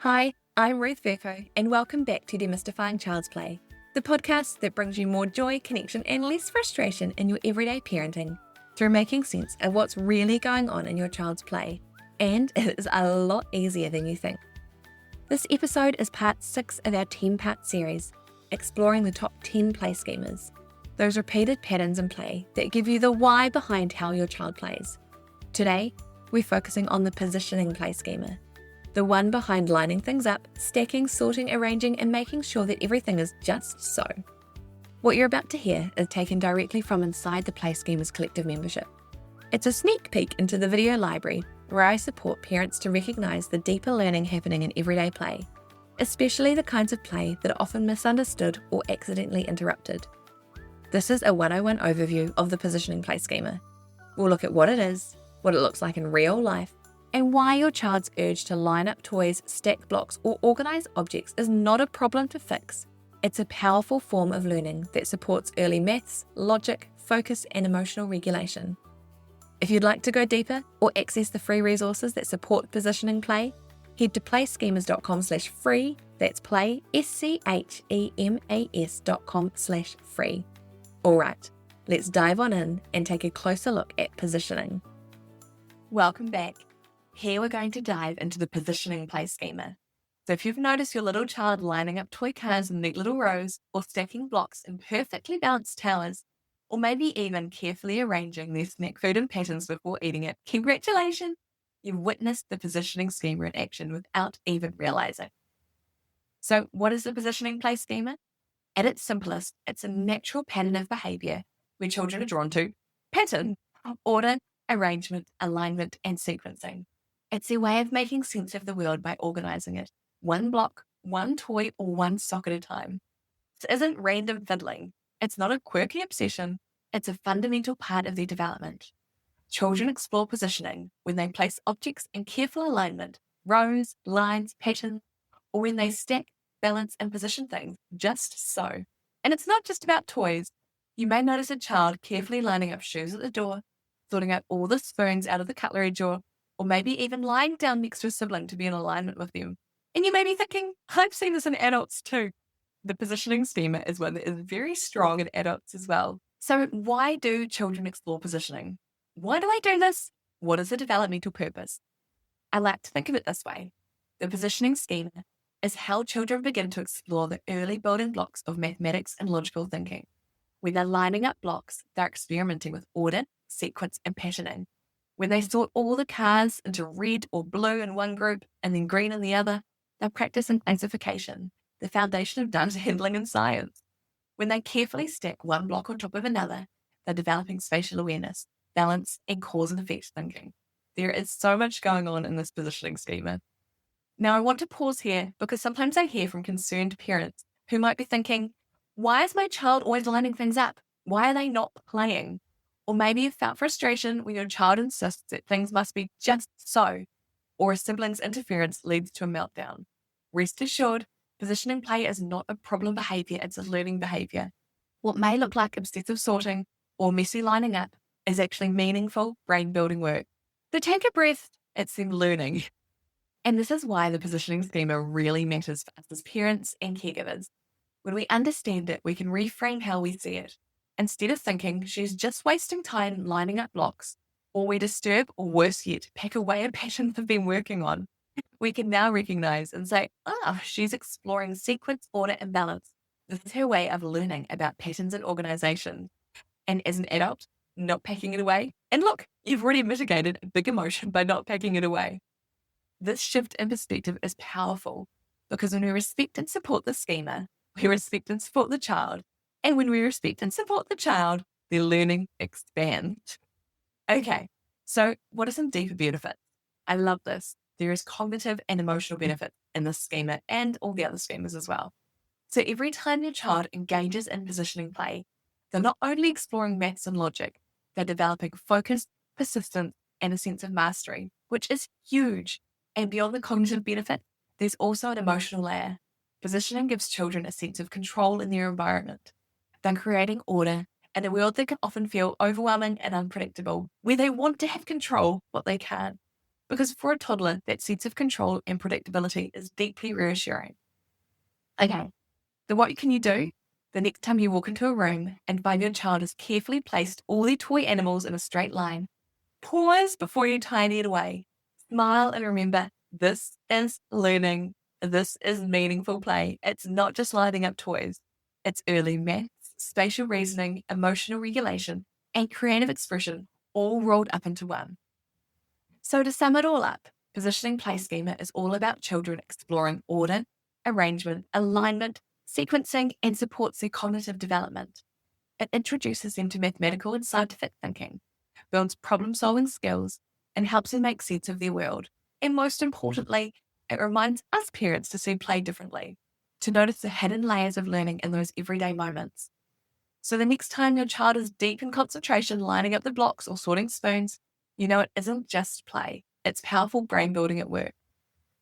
Hi, I'm Ruth Verco, and welcome back to Demystifying Child's Play, the podcast that brings you more joy, connection, and less frustration in your everyday parenting through making sense of what's really going on in your child's play. And it is a lot easier than you think. This episode is part 6 of our 10-part series, exploring the top 10 play schemas, those repeated patterns in play that give you the why behind how your child plays. Today, we're focusing on the positioning play schema, the one behind lining things up, stacking, sorting, arranging, and making sure that everything is just so. What you're about to hear is taken directly from inside the Play Schema's collective membership. It's a sneak peek into the video library where I support parents to recognise the deeper learning happening in everyday play, especially the kinds of play that are often misunderstood or accidentally interrupted. This is a 101 overview of the positioning play schema. We'll look at what it is, what it looks like in real life, and why your child's urge to line up toys, stack blocks, or organise objects is not a problem to fix. It's a powerful form of learning that supports early maths, logic, focus, and emotional regulation. If you'd like to go deeper or access the free resources that support positioning play, head to playschemas.com/free. That's play, schemas.com/free. Alright, let's dive on in and take a closer look at positioning. Welcome back. Here we're going to dive into the positioning play schema. So if you've noticed your little child lining up toy cars in neat little rows, or stacking blocks in perfectly balanced towers, or maybe even carefully arranging their snack food in patterns before eating it, congratulations! You've witnessed the positioning schema in action without even realizing. So what is the positioning play schema? At its simplest, it's a natural pattern of behaviour where children are drawn to pattern, order, arrangement, alignment, and sequencing. It's their way of making sense of the world by organising it, one block, one toy, or one sock at a time. This isn't random fiddling. It's not a quirky obsession. It's a fundamental part of their development. Children explore positioning when they place objects in careful alignment, rows, lines, patterns, or when they stack, balance, and position things just so. And it's not just about toys. You may notice a child carefully lining up shoes at the door, sorting out all the spoons out of the cutlery drawer, or maybe even lying down next to a sibling to be in alignment with them. And you may be thinking, I've seen this in adults too. The positioning schema is one that is very strong in adults as well. So why do children explore positioning? Why do they do this? What is the developmental purpose? I like to think of it this way. The positioning schema is how children begin to explore the early building blocks of mathematics and logical thinking. When they're lining up blocks, they're experimenting with order, sequence, and patterning. When they sort all the cars into red or blue in one group and then green in the other, they're practicing classification, the foundation of data handling in science. When they carefully stack one block on top of another, they're developing spatial awareness, balance, and cause and effect thinking. There is so much going on in this positioning schema. Now, I want to pause here because sometimes I hear from concerned parents who might be thinking, why is my child always lining things up? Why are they not playing? Or maybe you've felt frustration when your child insists that things must be just so, or a sibling's interference leads to a meltdown. Rest assured, positioning play is not a problem behaviour, it's a learning behaviour. What may look like obsessive sorting or messy lining up is actually meaningful brain-building work. So take a breath, it's them learning. And this is why the positioning schema really matters for us as parents and caregivers. When we understand it, we can reframe how we see it. Instead of thinking she's just wasting time lining up blocks, or we disturb, or worse yet, pack away a pattern we've been working on, we can now recognize and say, she's exploring sequence, order, and balance. This is her way of learning about patterns and organization. And as an adult, not packing it away. And look, you've already mitigated a big emotion by not packing it away. This shift in perspective is powerful because when we respect and support the schema, we respect and support the child. And when we respect and support the child, their learning expands. Okay, so what are some deeper benefits? I love this. There is cognitive and emotional benefit in this schema and all the other schemas as well. So every time your child engages in positioning play, they're not only exploring maths and logic, they're developing focus, persistence, and a sense of mastery, which is huge. And beyond the cognitive benefit, there's also an emotional layer. Positioning gives children a sense of control in their environment. They're creating order in a world that can often feel overwhelming and unpredictable, where they want to have control, but they can't. because for a toddler, that sense of control and predictability is deeply reassuring. Okay, then what can you do? The next time you walk into a room and find your child has carefully placed all their toy animals in a straight line, pause before you tidy it away. Smile and remember, this is learning. This is meaningful play. It's not just lining up toys. It's early maths, spatial reasoning, emotional regulation, and creative expression all rolled up into one. So to sum it all up, positioning play schema is all about children exploring order, arrangement, alignment, sequencing, and supports their cognitive development. It introduces them to mathematical and scientific thinking, builds problem-solving skills, and helps them make sense of their world. And most importantly, it reminds us parents to see play differently, to notice the hidden layers of learning in those everyday moments. So the next time your child is deep in concentration, lining up the blocks or sorting spoons, you know it isn't just play. It's powerful brain building at work.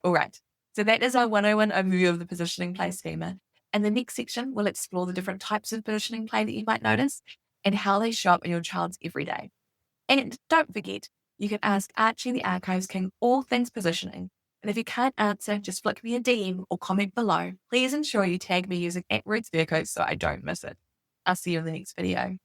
All right, so that is our 101 overview of the positioning play schema. And the next section will explore the different types of positioning play that you might notice and how they show up in your child's everyday. And don't forget, you can ask Archie the Archives King all things positioning. And if you can't answer, just flick me a DM or comment below. Please ensure you tag me using @RootsVirco so I don't miss it. I'll see you in the next video.